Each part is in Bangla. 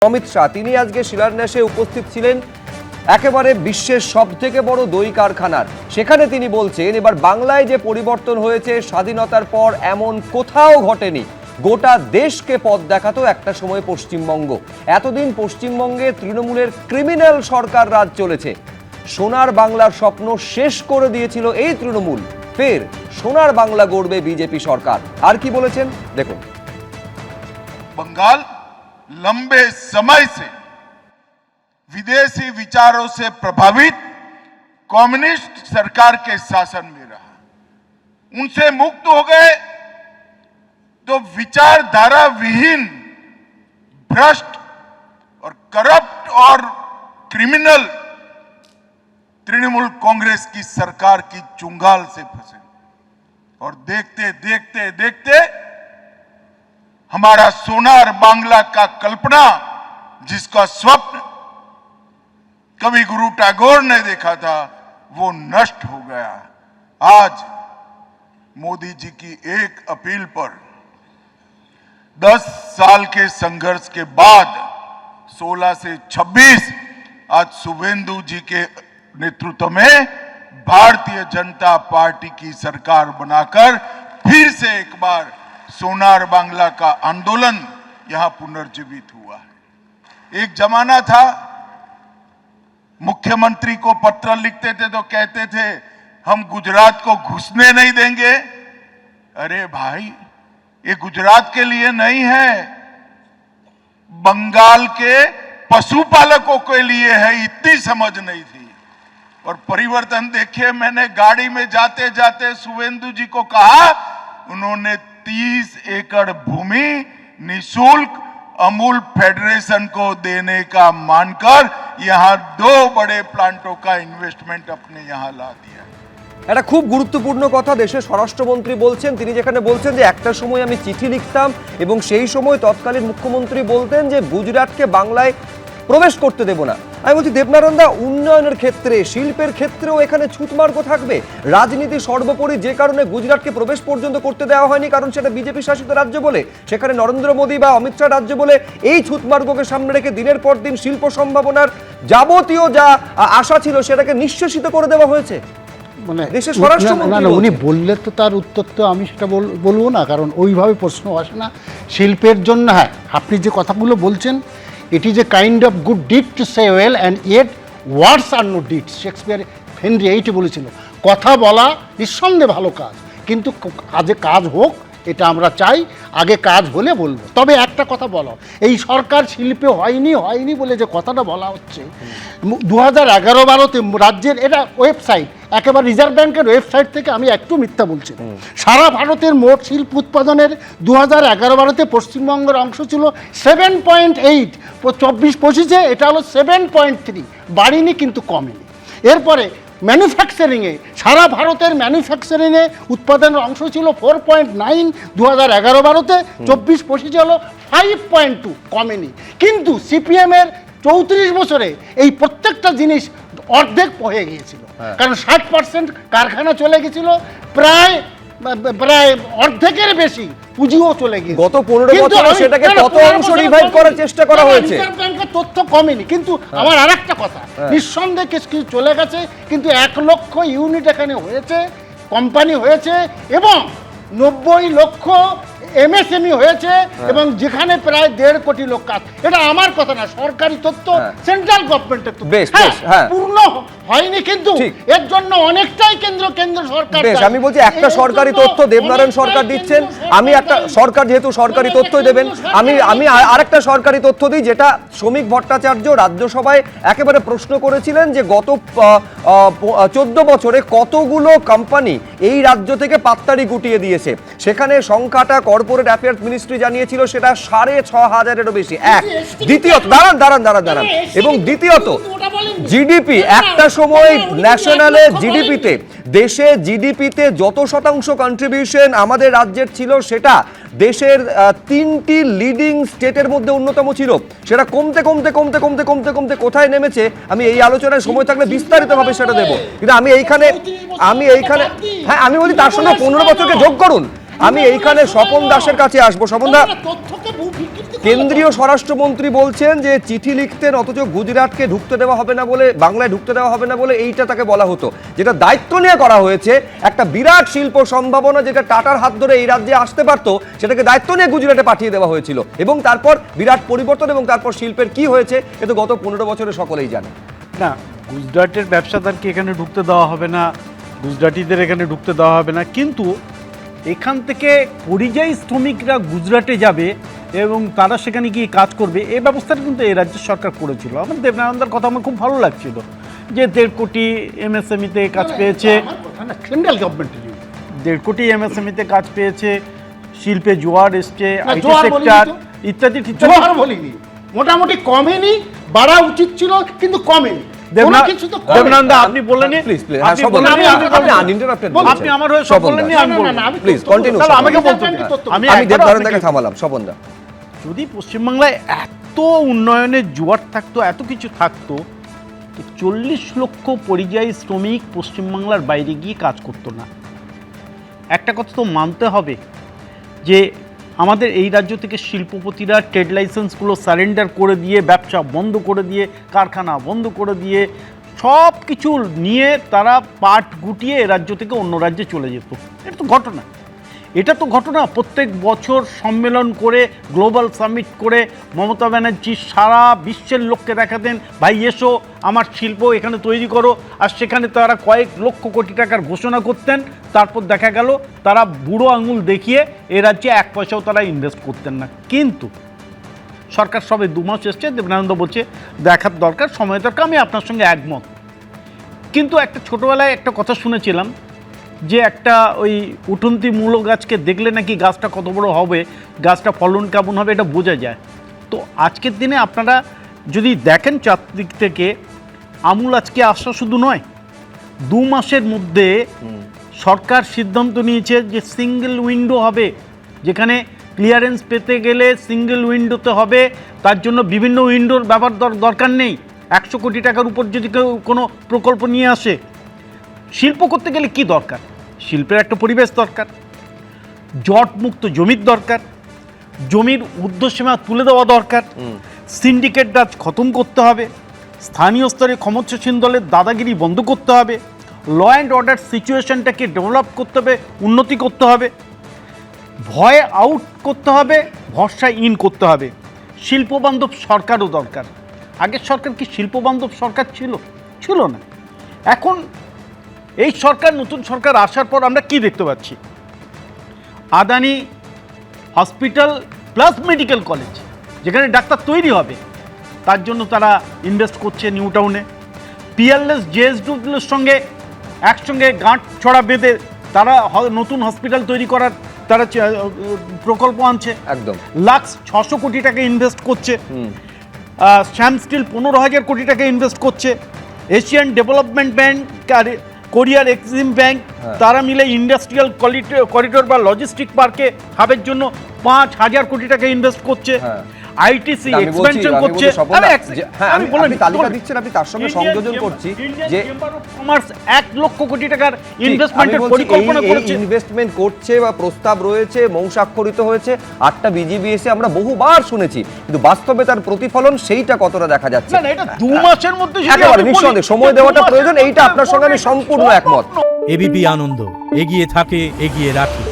অমিত শাহ তিনি আজকে শিলান্যাসে উপস্থিত ছিলেন একেবারে বিশ্বের সবথেকে বড় দই কারখানার। সেখানে তিনি বলছেন এবার বাংলায় যে পরিবর্তন হয়েছে স্বাধীনতার পর এমন কোথাও ঘটেনি। গোটা দেশকে পথ দেখাতো একটা সময় পশ্চিমবঙ্গ। এতদিন পশ্চিমবঙ্গে তৃণমূলের ক্রিমিনাল সরকার রাজ চলেছে। সোনার বাংলার স্বপ্ন শেষ করে দিয়েছিল এই তৃণমূল। ফের সোনার বাংলা গড়বে বিজেপি সরকার। আর কি বলেছেন দেখুন। बंगाल लंबे समय से विदेशी विचारों से प्रभावित कम्युनिस्ट सरकार के शासन में रहा। उनसे मुक्त हो गए तो विचारधारा विहीन, भ्रष्ट और करप्ट और क्रिमिनल तृणमूल कांग्रेस की सरकार की चुंगाल से फंसे और देखते देखते देखते हमारा सोनार बांग्ला का कल्पना, जिसका स्वप्न कवि गुरु टैगोर ने देखा था, वो नष्ट हो गया। आज मोदी जी की एक अपील पर 10 साल के संघर्ष के बाद 16 से 26 आज शुभेंदु जी के नेतृत्व में भारतीय जनता पार्टी की सरकार बनाकर फिर से एक बार सोनार बांग्ला का आंदोलन यहां पुनर्जीवित हुआ है। एक जमाना था मुख्यमंत्री को पत्र लिखते थे तो कहते थे हम गुजरात को घुसने नहीं देंगे। अरे भाई, ये गुजरात के लिए नहीं है, बंगाल के पशुपालकों के लिए है। इतनी समझ नहीं थी। और परिवर्तन देखिए, मैंने गाड़ी में जाते जाते शुभेंदु जी को कहा, उन्होंने 30 एकड़ भूमि निशुल्क अमूल फेडरेशन को देने का मानकर यहां 2 बड़े प्लांटों का इन्वेस्टमेंट अपने यहां ला दिया। এটা খুব গুরুত্বপূর্ণ কথা দেশের স্বরাষ্ট্রমন্ত্রী বলছেন। তিনি যেখানে বলছেন যে একটা সময় আমি চিঠি লিখতাম এবং সেই সময় তৎকালীন মুখ্যমন্ত্রী বলতেন যে গুজরাটকে বাংলায় প্রবেশ করতে দেব না। আমি বলছি দেবনারায়ণ দা, উন্নয়নের ক্ষেত্রে শিল্পের ক্ষেত্রেও এখানে ছুতমার্গ থাকবে। রাজনীতি সর্বোপরি, যে কারণে গুজরাটকে প্রবেশ পর্যন্ত করতে দেওয়া হয়নি কারণ সেটা বিজেপি শাসিত রাজ্য বলে, সেখানে নরেন্দ্র মোদী বা অমিত শাহ রাজ্য বলে, এই ছুতমার্গকে সামনে রেখে দিনের পর দিন শিল্প সম্ভাবনার যাবতীয় যা আশা ছিল সেটাকে নিঃশেষিত করে দেওয়া হয়েছে। মানে দেশের স্বরাষ্ট্রমন্ত্রী উনি বললে তো তার উত্তর তো আমি সেটা বলবো না, কারণ ওইভাবে প্রশ্ন আসে না। শিল্পের জন্য হ্যাঁ, আপনি যে কথাগুলো বলছেন, it is a kind of good deed to say well and yet words are no deeds. Shakespeare Henry eighty বলেছিল, কথা বলা নিঃসন্দেহে ভালো কাজ, কিন্তু আগে কাজ হোক এটা আমরা চাই। আগে কাজ হলে বলবো। তবে একটা কথা বলো, এই সরকার শিল্পে হয়নি বলে যে কথাটা বলা হচ্ছে, 2011-12-তে রাজ্যের এটা ওয়েবসাইট, একেবারে রিজার্ভ ব্যাংকের ওয়েবসাইট থেকে আমি একটু মিথ্যা বলছি। সারা ভারতের মোট শিল্প উৎপাদনের 2011-12-তে পশ্চিমবঙ্গের অংশ ছিল 7.8, 24-25-এ এটা হলো 7.3, বাড়িনি কিন্তু কমেনি। এরপরে ম্যানুফ্যাকচারিংয়ে, সারা ভারতের ম্যানুফ্যাকচারিংয়ে উৎপাদনের অংশ ছিল 4.9 2011-12-তে, 24-25-এ হলো 5.2, কমেনি। কিন্তু সিপিএমের 34 বছরে এই প্রত্যেকটা জিনিস অর্ধেক হয়ে গিয়েছিল, কারণ 60% কারখানা চলে গেছিল, প্রায় অর্ধেকের বেশি পুঁজিও চলে গিয়েছে। গত 15 বছরে সেটাকে কত অংশ রিভাইভ করার চেষ্টা করা হয়েছে। রিজার্ভ ব্যাংকের তথ্য কমেনি। কিন্তু আমার আরেকটা কথা, নিঃসন্দেহে কিছু চলে গেছে, কিন্তু 1 লক্ষ ইউনিট এখানে হয়েছে, কোম্পানি হয়েছে, এবং 90 লক্ষ এমএসএমই হয়েছে, এবং যেখানে প্রায় 1.5 কোটি লোক কাজ। এটা আমার কথা না, সরকারি তথ্য, সেন্ট্রাল গভর্নমেন্টের তথ্য। পূর্ণ হয়নি, কিন্তু এর জন্য অনেকটাই কেন্দ্র সরকার। আমি বলছি একটা সরকারি তথ্য দেবনারায়ণ সরকার দিচ্ছেন, আমি একটা সরকার যেহেতু সরকারি তথ্যই দেবেন, আমি আরেকটা সরকারি তথ্য দিই, যেটা শ্রমিক ভট্টাচার্য রাজ্যসভায় একেবারে প্রশ্ন করেছিলেন যে গত 14 বছরে কতগুলো কোম্পানি এই রাজ্য থেকে পাত্তারি গুটিয়ে দিয়েছে। সেখানে সংখ্যাটা কর্পোরেট অ্যাফেয়ার্স মিনিস্ট্রি জানিয়েছিল সেটা 6,500-এরও বেশি। দ্বিতীয়ত দাঁড়ান এবং দ্বিতীয়ত জিডিপি, একটা সময় ন্যাশনালে জিডিপিতে, দেশে জিডিপিতে যত শতাংশ কন্ট্রিবিউশন আমাদের রাজ্যের ছিল সেটা দেশের 3টি লিডিং স্টেটের মধ্যে অন্যতম ছিল। সেটা কমতে কমতে কমতে কমতে কমতে কমতে কোথায় নেমেছে আমি এই আলোচনায় সময় থাকলে বিস্তারিতভাবে সেটা দেবো। কিন্তু আমি এইখানে হ্যাঁ আমি বলি তার সঙ্গে 15 বছরকে যোগ করুন। আমি এইখানে স্বপন দাসের কাছে আসবো। স্বপন দা, কেন্দ্রীয় স্বরাষ্ট্রমন্ত্রী বলছেন যে চিঠি লিখতেন, অথচ গুজরাটকে ঢুকতে দেওয়া হবে না বলে, বাংলায় ঢুকতে দেওয়া হবে না বলে এইটা তাকে বলা হতো। যেটা দায়িত্ব নিয়ে করা হয়েছে, একটা বিরাট শিল্প সম্ভাবনা যেটা টাটার হাত ধরে এই রাজ্যে আসতে পারতো, সেটাকে দায়িত্ব নিয়ে গুজরাটে পাঠিয়ে দেওয়া হয়েছিল, এবং তারপর বিরাট পরিবর্তন, এবং তারপর শিল্পের কি হয়েছে এ তো গত 15 বছরে সকলেই জানে। না, গুজরাটের ব্যবসাদারকে এখানে ঢুকতে দেওয়া হবে না, গুজরাটিদের এখানে ঢুকতে দেওয়া হবে না, কিন্তু এখান থেকে পরিযায়ী শ্রমিকরা গুজরাটে যাবে এবং তারা সেখানে গিয়ে কাজ করবে, এই ব্যবস্থাটা কিন্তু এই রাজ্যের সরকার করেছিল। আমার দেবনানন্দার কথা আমার খুব ভালো লাগছিল যে 1.5 কোটি এমএসএমইতে কাজ পেয়েছে, সেন্ট্রাল গভর্নমেন্ট 1.5 কোটি এমএসএমইতে কাজ পেয়েছে, শিল্পে জোয়ার এসছে, আইটি জোয়ার বলিনি সেক্টর তো। ইত্যাদি জোয়ার বলিনি, মোটামুটি কমেনি, বাড়া উচিত ছিল কিন্তু কমেনি। কোনো কিছু তো কমেনি। দেবনানন্দা আপনি বললেন, প্লিজ প্লিজ, আপনি বললেন, আপনি আনইন্টারাপ্টেড বলছেন। আপনি আমার হয়ে সব বললেন, আমি বলবো না, প্লিজ কন্টিনিউ। তাহলে আমাকে বলতে দিন। আমি একবারও দেবনারায়ণদাকে আপনাকে- থামালাম। স্বপনদা, যদি পশ্চিমবাংলায় এত উন্নয়নের জোয়ার থাকতো, এত কিছু থাকতো, তো 40 লক্ষ পরিযায়ী শ্রমিক পশ্চিমবাংলার বাইরে গিয়ে কাজ করতো না। একটা কথা তো মানতে হবে যে আমাদের এই রাজ্য থেকে শিল্পপতিরা ট্রেড লাইসেন্সগুলো সারেন্ডার করে দিয়ে, ব্যবসা বন্ধ করে দিয়ে, কারখানা বন্ধ করে দিয়ে, সব কিছু নিয়ে তারা পাট গুটিয়ে এ রাজ্য থেকে অন্য রাজ্যে চলে যেত। এটা তো ঘটনা, এটা তো ঘটনা। প্রত্যেক বছর সম্মেলন করে, গ্লোবাল সামিট করে মমতা ব্যানার্জি সারা বিশ্বের লোককে দেখাতেন, ভাই এসো আমার শিল্প এখানে তৈরি করো, আর সেখানে তারা কয়েক লক্ষ কোটি টাকার ঘোষণা করতেন, তারপর দেখা গেল তারা বুড়ো আঙুল দেখিয়ে এ রাজ্যে 1 পয়সাও তারা ইনভেস্ট করতেন না। কিন্তু সরকার সবে 2 মাস এসছে, দেবনানন্দ বলছে দেখার দরকার, সময় দরকার, আমি আপনার সঙ্গে একমত। কিন্তু একটা ছোটোবেলায় একটা কথা শুনেছিলাম যে একটা ওই উঠন্তি মূলো গাছকে দেখলে নাকি গাছটা কত বড় হবে, গাছটা ফলন কেমন হবে এটা বোঝা যায়। তো আজকের দিনে আপনারা যদি দেখেন চারদিক থেকে, আমূল আজকে আসা শুধু নয়, 2 মাসের মধ্যে সরকার সিদ্ধান্ত নিয়েছে যে সিঙ্গেল উইন্ডো হবে, যেখানে ক্লিয়ারেন্স পেতে গেলে সিঙ্গেল উইন্ডোতে হবে, তার জন্য বিভিন্ন উইন্ডোর ব্যবহার দরকার নেই। 100 কোটি টাকার উপর যদি কেউ কোনো প্রকল্প নিয়ে আসে, শিল্প করতে গেলে কি দরকার? শিল্পের একটা পরিবেশ দরকার, জটমুক্ত জমির দরকার, জমির ঊর্ধ্বসীমা তুলে দেওয়া দরকার, সিন্ডিকেট রাজ খতম করতে হবে, স্থানীয় স্তরে ক্ষমতাসীন দলের দাদাগিরি বন্ধ করতে হবে, ল অ্যান্ড অর্ডার সিচুয়েশনটাকে ডেভেলপ করতে হবে, উন্নতি করতে হবে, ভয় আউট করতে হবে, ভরসা ইন করতে হবে। শিল্পবান্ধব সরকারও দরকার। আগের সরকার কি শিল্পবান্ধব সরকার ছিল? ছিল না। এখন এই সরকার, নতুন সরকার আসার পর আমরা কি দেখতে পাচ্ছি? Adani hospital plus medical college, যেখানে ডাক্তার তৈরি হবে, তার জন্য তারা ইনভেস্ট করছে নিউ টাউনে। পিয়ারলেস জেএসডব্লিউর সঙ্গে একসঙ্গে গাঁট ছড়া বেঁধে তারা নতুন হসপিটাল তৈরি করার তারা প্রকল্প আনছে। একদম লাক্স 600 কোটি টাকা ইনভেস্ট করছে, শ্যাম স্টিল 15,000 কোটি টাকা ইনভেস্ট করছে, এশিয়ান ডেভেলপমেন্ট ব্যাংক আর কোরিয়ার এক্সিম ব্যাংক তারা মিলে ইন্ডাস্ট্রিয়াল করিডোর বা লজিস্টিক পার্কে হাবের জন্য 5,000 কোটি টাকা ইনভেস্ট করছে, আইটিসি এক্সপেনশন করছে। আপনি তালিকা দিচ্ছেন, আপনি তার সঙ্গে সংযোজন করছি যে কমার্স 1 লক্ষ কোটি টাকার ইনভেস্টমেন্টের পরিকল্পনা করেছে, ইনভেস্টমেন্ট করছে বা প্রস্তাব রয়েছে, মৌসাক্ষরিত হয়েছে, 8টা বিজিবিএসে আমরা বহুবার শুনেছি, কিন্তু বাস্তবে তার প্রতিফলন সেইটা কতটা দেখা যাচ্ছে? না এটা 2 মাসের মধ্যে একেবারে নিঃসন্দেহে সময় দেওয়াটা প্রয়োজন, এইটা আপনার সঙ্গে আমি সম্পূর্ণ একমত। এবিপি আনন্দ, এগিয়ে থাকে, এগিয়ে রাখে।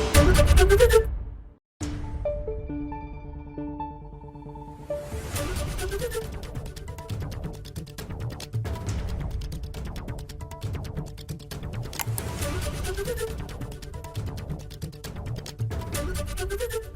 Thank you.